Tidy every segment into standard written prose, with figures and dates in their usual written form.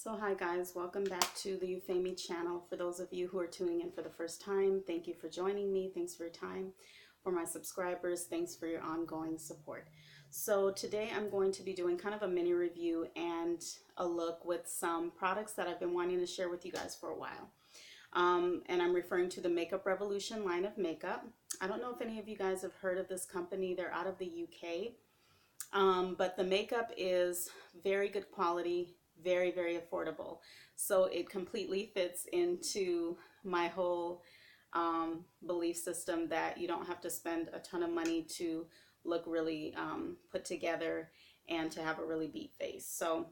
So hi guys, welcome back to the Eufemi channel. For those of you who are tuning in for the first time, thank you for joining me. Thanks for your time. For my subscribers, thanks for your ongoing support. So today I'm going to be doing kind of a mini review and a look with some products that I've been wanting to share with you guys for a while. And I'm referring to the Makeup Revolution line of makeup. I don't know if any of you guys have heard of this company. They're out of the UK. But the makeup is very good quality, very, very affordable. So it completely fits into my whole belief system that you don't have to spend a ton of money to look really put together and to have a really beat face. So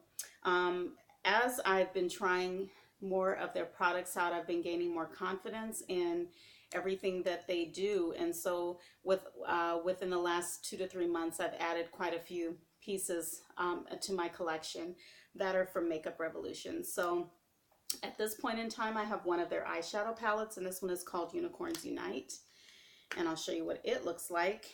as I've been trying more of their products out, I've been gaining more confidence in everything that they do. And so within the last 2 to 3 months, I've added quite a few pieces to my collection that are from Makeup Revolution. So at this point in time, I have one of their eyeshadow palettes, and this one is called Unicorns Unite. And I'll show you what it looks like.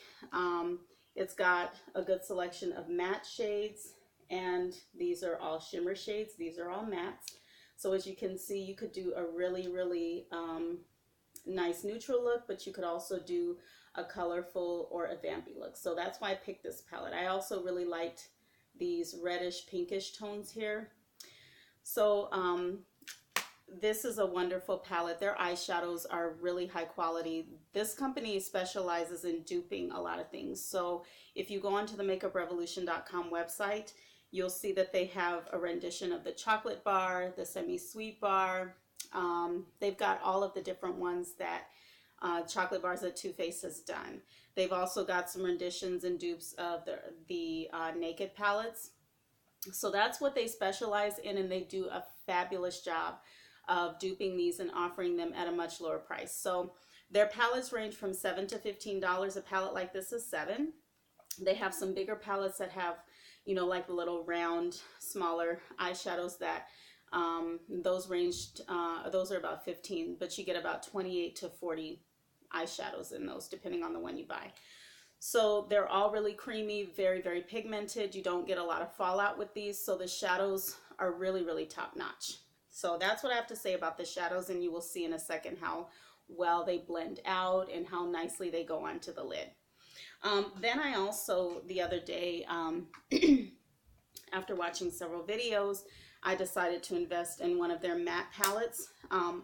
It's got a good selection of matte shades, and these are all shimmer shades. These are all mattes. So as you can see, you could do a really, really nice neutral look, but you could also do a colorful or a vampy look. So that's why I picked this palette. I also really liked these reddish pinkish tones here. So this is a wonderful palette. Their eyeshadows are really high quality. This company specializes in duping a lot of things. So if you go onto the makeuprevolution.com website, you'll see that they have a rendition of the chocolate bar, the semi-sweet bar. They've got all of the different ones that chocolate bars that Too Faced has done. They've also got some renditions and dupes of the Naked palettes. So that's what they specialize in, and they do a fabulous job of duping these and offering them at a much lower price. So their palettes range from $7 to $15. A palette like this is $7. They have some bigger palettes that have, you know, like the little round, smaller eyeshadows that those are about $15, but you get about 28 to 40 eyeshadows in those, depending on the one you buy. So they're all really creamy, very, very pigmented. You don't get a lot of fallout with these, so the shadows are really, really top notch. So that's what I have to say about the shadows, and you will see in a second how well they blend out and how nicely they go onto the lid. Then I also, the other day, after watching several videos, I decided to invest in one of their matte palettes.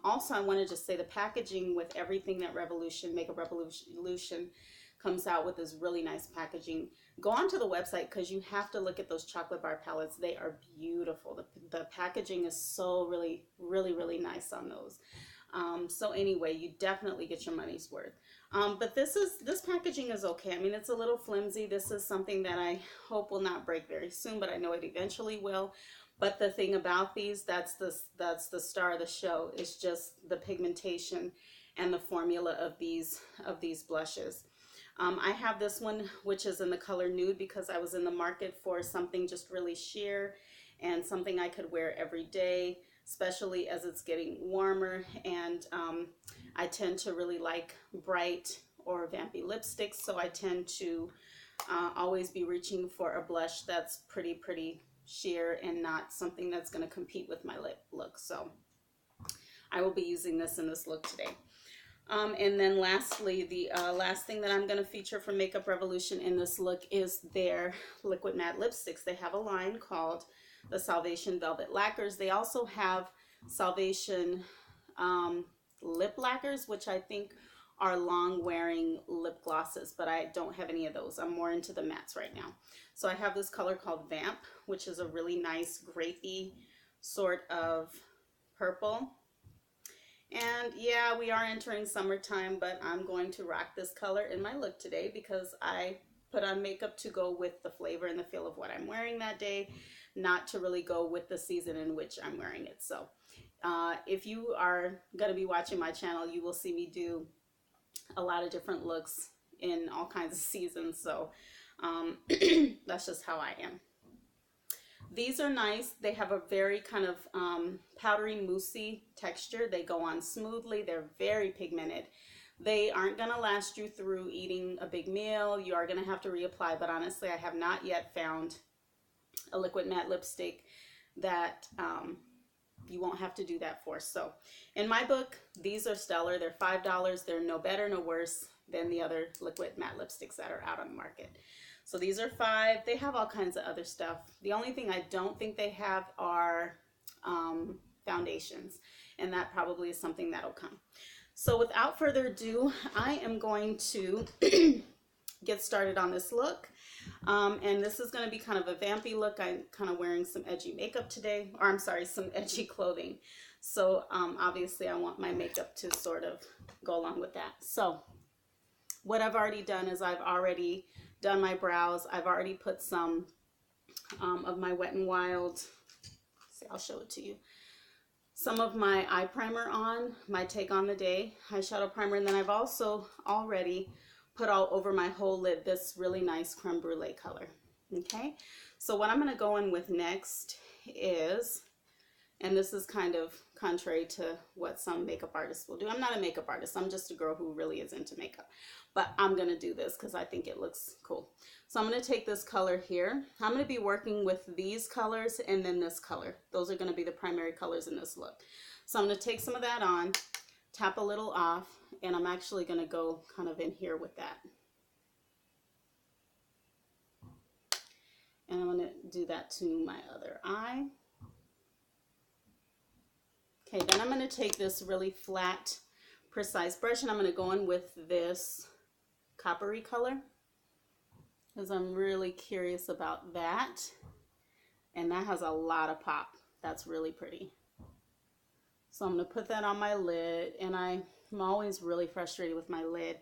Also, I wanted to say the packaging with everything that Makeup Revolution comes out with is really nice packaging. Go onto the website because you have to look at those chocolate bar palettes. They are beautiful. The packaging is so really, really, really nice on those. So anyway, you definitely get your money's worth. But this packaging is okay. I mean, it's a little flimsy. This is something that I hope will not break very soon, but I know it eventually will. But the thing about these, that's the star of the show, is just the pigmentation and the formula of these blushes. I have this one, which is in the color nude, because I was in the market for something just really sheer and something I could wear every day, especially as it's getting warmer. And I tend to really like bright or vampy lipsticks, so I tend to always be reaching for a blush that's pretty sheer and not something that's going to compete with my lip look. So I will be using this in this look today. And then lastly, the last thing that I'm going to feature from Makeup Revolution in this look is their liquid matte lipsticks. They have a line called the Salvation Velvet Lacquers. They also have Salvation lip lacquers, which I think are long wearing lip glosses, but I don't have any of those. I'm more into the mattes right now. So I have this color called Vamp, which is a really nice grapey sort of purple. And yeah, we are entering summertime, but I'm going to rock this color in my look today because I put on makeup to go with the flavor and the feel of what I'm wearing that day, not to really go with the season in which I'm wearing it. So if you are going to be watching my channel, you will see me do a lot of different looks in all kinds of seasons. So that's just how I am. These are nice. They have a very kind of powdery, moussey texture. They go on smoothly. They're very pigmented. They aren't going to last you through eating a big meal. You are going to have to reapply, but honestly, I have not yet found a liquid matte lipstick that you won't have to do that for. So in my book, these are stellar. They're $5. They're no better, no worse than the other liquid matte lipsticks that are out on the market. So these are $5. They have all kinds of other stuff. The only thing I don't think they have are foundations, and that probably is something that'll come. So without further ado, I am going to get started on this look. And this is going to be kind of a vampy look. I'm kind of wearing some edgy makeup today, or I'm sorry, some edgy clothing. So obviously I want my makeup to sort of go along with that. So what I've already done is I've already done my brows. I've already put some of my Wet n Wild, see, I'll show it to you, some of my eye primer on, my Take on the Day eyeshadow primer, and then I've also already put all over my whole lid this really nice creme brulee color. Okay, so what I'm going to go in with next is, and this is kind of contrary to what some makeup artists will do. I'm not a makeup artist. I'm just a girl who really is into makeup. But I'm going to do this because I think it looks cool. So I'm going to take this color here. I'm going to be working with these colors and then this color. Those are going to be the primary colors in this look. So I'm going to take some of that on, tap a little off, and I'm actually going to go kind of in here with that. And I'm going to do that to my other eye. Okay, then I'm going to take this really flat, precise brush, and I'm going to go in with this coppery color because I'm really curious about that. And that has a lot of pop. That's really pretty. So I'm going to put that on my lid, and I'm always really frustrated with my lid.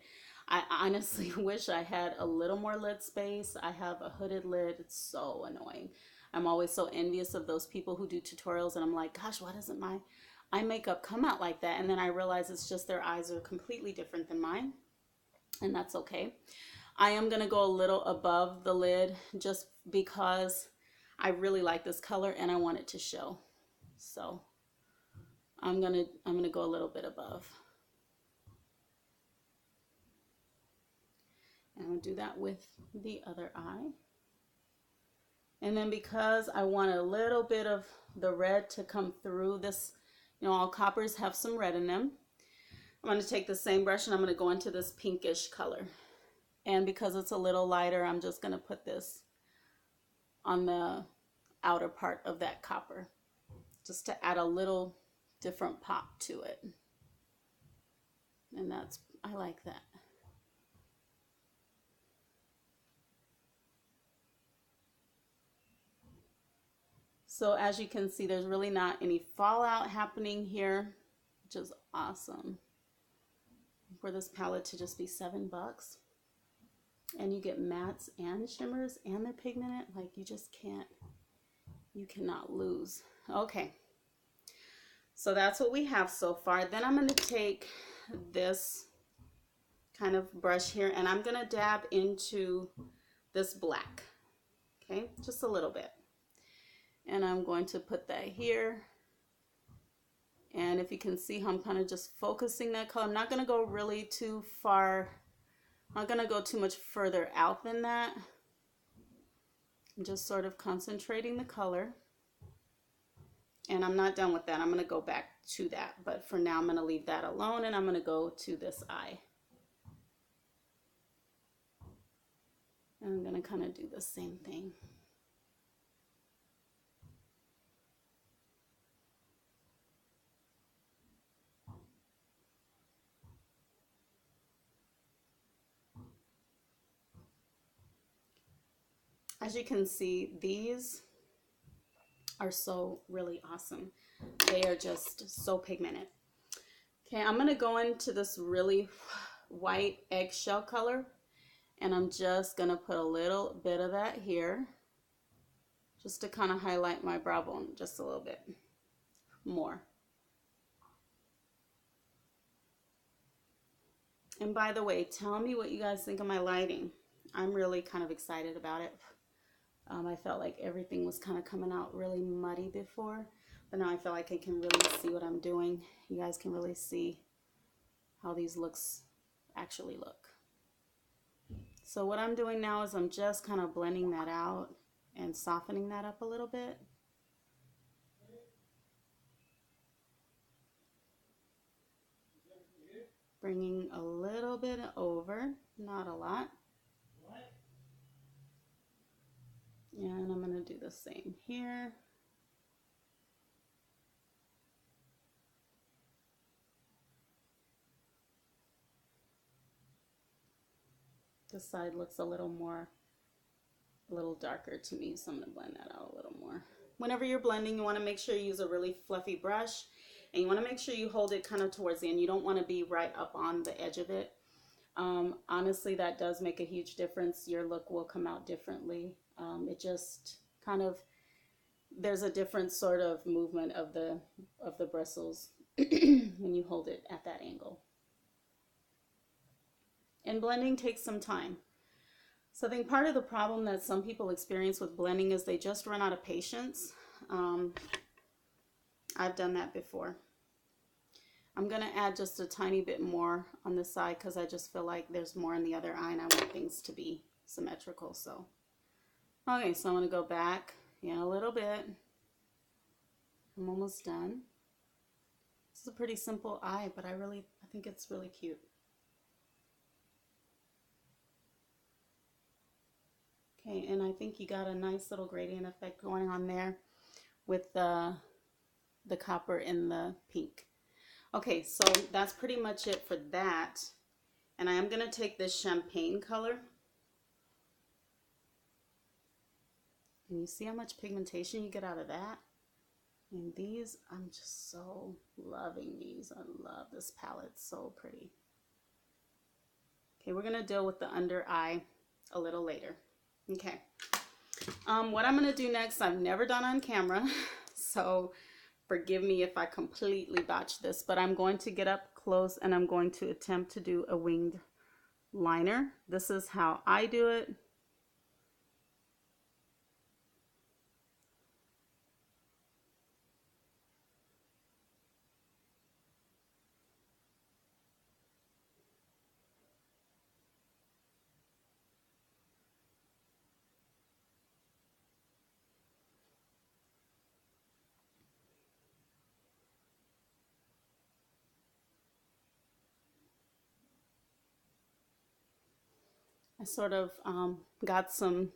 I honestly wish I had a little more lid space. I have a hooded lid. It's so annoying. I'm always so envious of those people who do tutorials, and I'm like, gosh, why doesn't my eye makeup come out like that? And then I realize it's just their eyes are completely different than mine, and that's okay. I am going to go a little above the lid just because I really like this color and I want it to show. So I'm gonna go a little bit above. And I'll do that with the other eye. And then because I want a little bit of the red to come through this, you know, all coppers have some red in them, I'm going to take the same brush and I'm going to go into this pinkish color. And because it's a little lighter, I'm just going to put this on the outer part of that copper just to add a little different pop to it. And that's, I like that. So as you can see, there's really not any fallout happening here, which is awesome. For this palette to just be $7, and you get mattes and shimmers and they're pigmented, like you just can't, you cannot lose. Okay, so that's what we have so far. Then I'm going to take this kind of brush here and I'm going to dab into this black, okay, just a little bit. And I'm going to put that here. And if you can see how I'm kind of just focusing that color, I'm not going to go really too far. I'm not going to go too much further out than that. I'm just sort of concentrating the color. And I'm not done with that. I'm going to go back to that. But for now, I'm going to leave that alone and I'm going to go to this eye. And I'm going to kind of do the same thing. As you can see, these are so really awesome. They are just so pigmented. Okay, I'm going to go into this really white eggshell color, and I'm just going to put a little bit of that here just to kind of highlight my brow bone just a little bit more. And by the way, tell me what you guys think of my lighting. I'm really kind of excited about it. I felt like everything was kind of coming out really muddy before, but now I feel like I can really see what I'm doing. You guys can really see how these looks actually look. So what I'm doing now is I'm just kind of blending that out and softening that up a little bit. Bringing a little bit over, not a lot. And I'm going to do the same here. This side looks a little darker to me, so I'm going to blend that out a little more. Whenever you're blending, you want to make sure you use a really fluffy brush, and you want to make sure you hold it kind of towards the end. You don't want to be right up on the edge of it. Honestly, that does make a huge difference. Your look will come out differently. It just kind of, there's a different sort of movement of the bristles when you hold it at that angle. And blending takes some time. So I think part of the problem that some people experience with blending is they just run out of patience. I've done that before. I'm going to add just a tiny bit more on this side because I just feel like there's more in the other eye and I want things to be symmetrical. So, okay, so I'm going to go back in a little bit. I'm almost done. This is a pretty simple eye, but I think it's really cute. Okay, and I think you got a nice little gradient effect going on there with the copper and the pink. Okay, so that's pretty much it for that. And I am going to take this champagne color. And you see how much pigmentation you get out of that? And these, I'm just so loving these. I love this palette, it's so pretty. Okay, we're going to deal with the under eye a little later. Okay, what I'm going to do next, I've never done on camera, so forgive me if I completely botch this, but I'm going to get up close and I'm going to attempt to do a winged liner. This is how I do it. I sort of got some,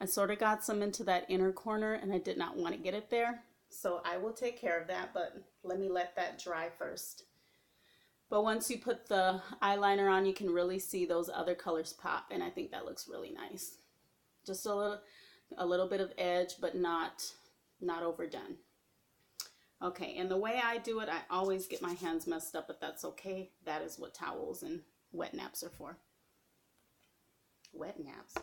I sort of got some into that inner corner and I did not want to get it there. So I will take care of that, but let me let that dry first. But once you put the eyeliner on, you can really see those other colors pop, and I think that looks really nice. Just a little bit of edge, but not overdone. Okay, and the way I do it, I always get my hands messed up, but that's okay. That is what towels and wet naps are for. Wet naps?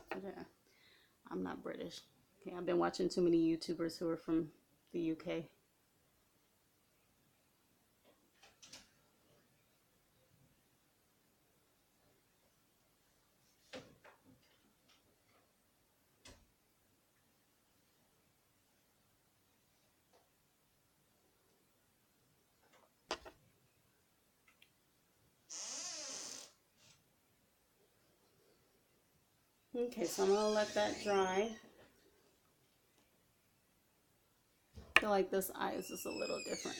I'm not British. Okay, I've been watching too many YouTubers who are from the UK. Okay, so I'm gonna let that dry. I feel like this eye is just a little different.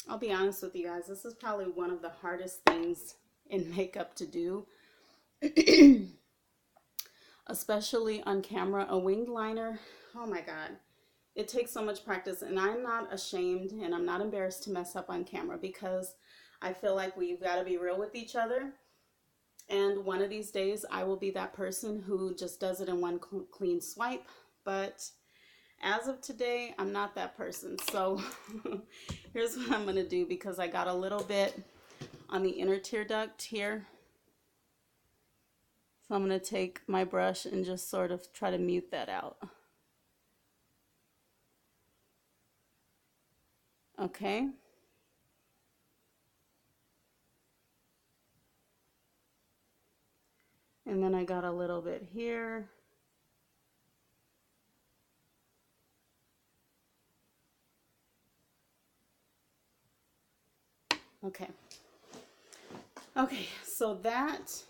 I'll be honest with you guys, this is probably one of the hardest things in makeup to do. Especially on camera. A winged liner, oh my god, it takes so much practice, and I'm not ashamed and I'm not embarrassed to mess up on camera because I feel like we've got to be real with each other, and one of these days I will be that person who just does it in one clean swipe. But as of today, I'm not that person. So here's what I'm going to do, because I got a little bit on the inner tear duct here. So I'm going to take my brush and just sort of try to mute that out. Okay. And then I got a little bit here. Okay. Okay, so that's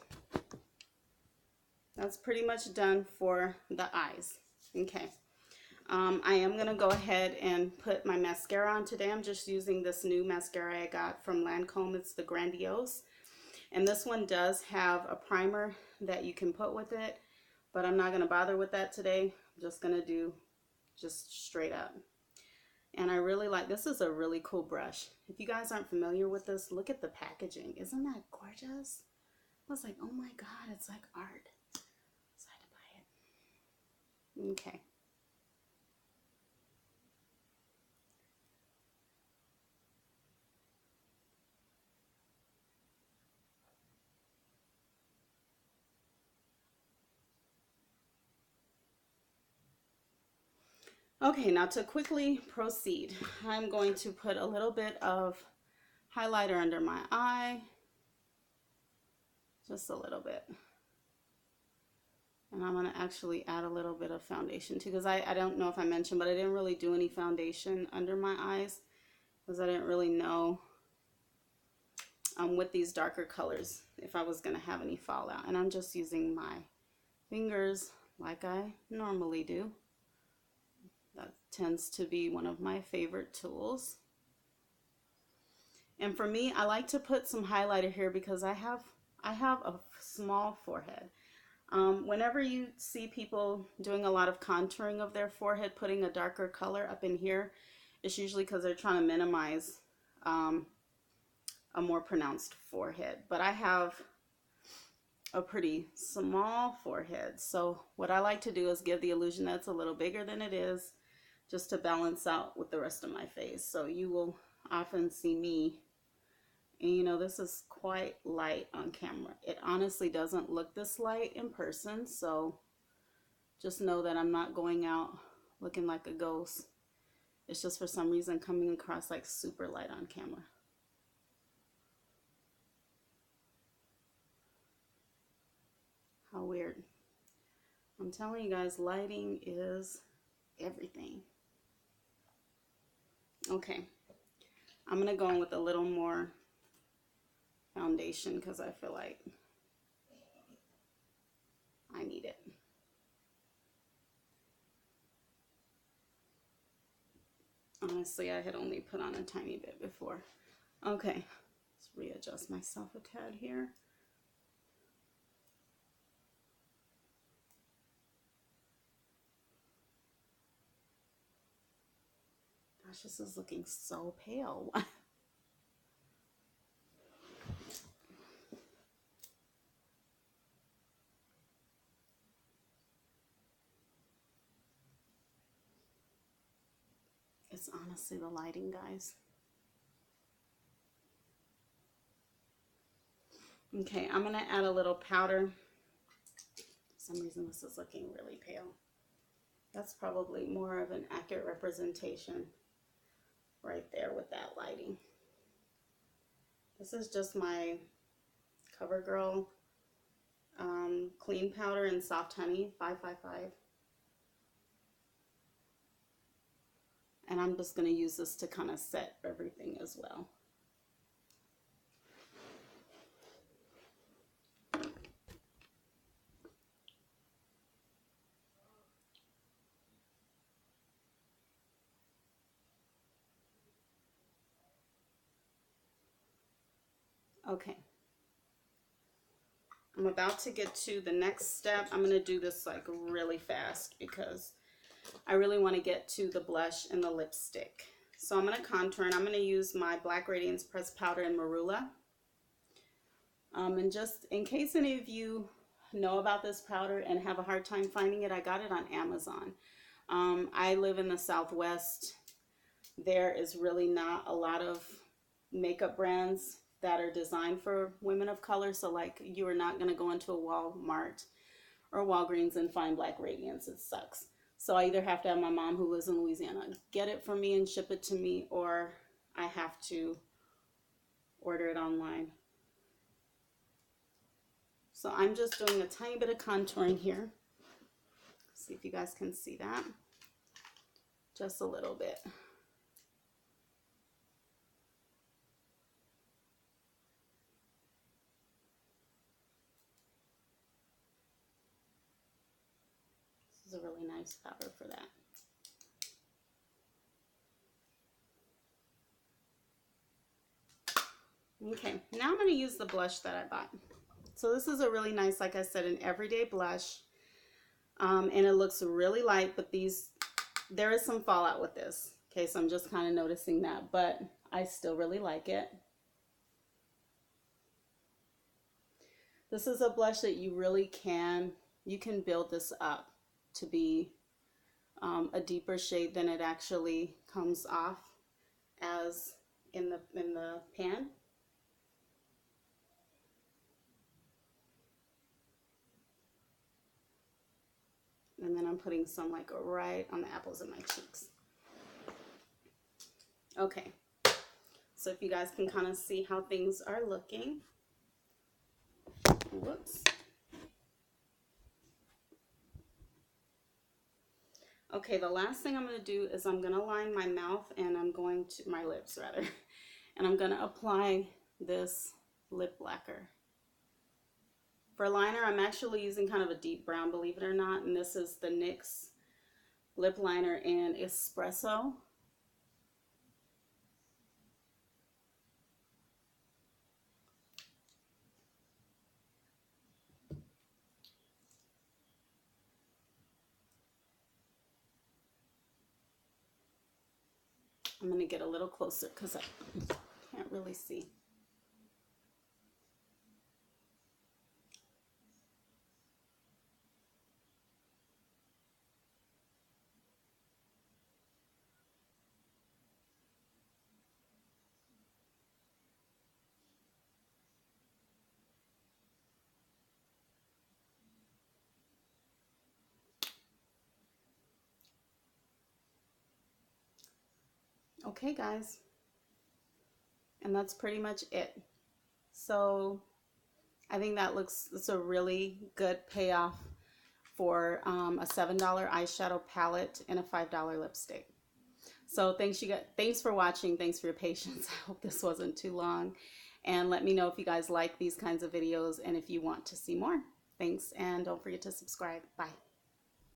pretty much done for the eyes. Okay. I am going to go ahead and put my mascara on today. I'm just using this new mascara I got from Lancome. It's the Grandiose. And this one does have a primer that you can put with it, but I'm not going to bother with that today. I'm just going to do just straight up. And I really like, this is a really cool brush. If you guys aren't familiar with this, look at the packaging. Isn't that gorgeous? I was like, oh my God, it's like art. So I had to buy it. Okay. Okay, now to quickly proceed, I'm going to put a little bit of highlighter under my eye, just a little bit. And I'm going to actually add a little bit of foundation too, because I don't know if I mentioned, but I didn't really do any foundation under my eyes because I didn't really know with these darker colors if I was going to have any fallout. And I'm just using my fingers like I normally do. That tends to be one of my favorite tools. And for me, I like to put some highlighter here because I have a small forehead. Whenever you see people doing a lot of contouring of their forehead, putting a darker color up in here, it's usually because they're trying to minimize a more pronounced forehead. But I have a pretty small forehead, so what I like to do is give the illusion that it's a little bigger than it is, just to balance out with the rest of my face. So you will often see me, and you know, this is quite light on camera. It honestly doesn't look this light in person, so just know that I'm not going out looking like a ghost. It's just for some reason coming across like super light on camera. How weird. I'm telling you guys, lighting is everything. Okay, I'm gonna go in with a little more foundation because I feel like I need it. Honestly, I had only put on a tiny bit before. Okay, let's readjust myself a tad here. Gosh, this is looking so pale. It's honestly the lighting, guys. Okay, I'm gonna add a little powder. For some reason this is looking really pale. That's probably more of an accurate representation right there with that lighting. This is just my CoverGirl clean powder in Soft Honey 555. And I'm just going to use this to kind of set everything as well. Okay. I'm about to get to the next step. I'm going to do this like really fast because I really want to get to the blush and the lipstick. So I'm going to contour, and I'm going to use my Black Radiance Pressed Powder in Marula. And just in case any of you know about this powder and have a hard time finding it, I got it on Amazon. I live in the Southwest. There is really not a lot of makeup brands that are designed for women of color. So like, you are not going to go into a Walmart or Walgreens and find Black Radiance. It sucks. So I either have to have my mom, who lives in Louisiana, get it for me and ship it to me, or I have to order it online. So I'm just doing a tiny bit of contouring here. See if you guys can see that. Just a little bit. This is a really nice powder for that. Okay, now I'm going to use the blush that I bought. So this is a really nice, like I said, an everyday blush. And it looks really light, but there is some fallout with this. Okay, so I'm just kind of noticing that, but I still really like it. This is a blush that you really can build this up to be a deeper shade than it actually comes off as in the pan. And then I'm putting some like right on the apples of my cheeks. Okay, so if you guys can kind of see how things are looking. Whoops. Okay, the last thing I'm going to do is I'm going to line my mouth and my lips rather, and I'm going to apply this lip lacquer. For liner, I'm actually using kind of a deep brown, believe it or not, and this is the NYX lip liner in Espresso. I'm going to get a little closer because I can't really see. Okay, guys, and that's pretty much it. So I think it's a really good payoff for a $7 eyeshadow palette and a $5 lipstick. So thanks for watching. Thanks for your patience. I hope this wasn't too long. And let me know if you guys like these kinds of videos and if you want to see more. Thanks, and don't forget to subscribe. Bye.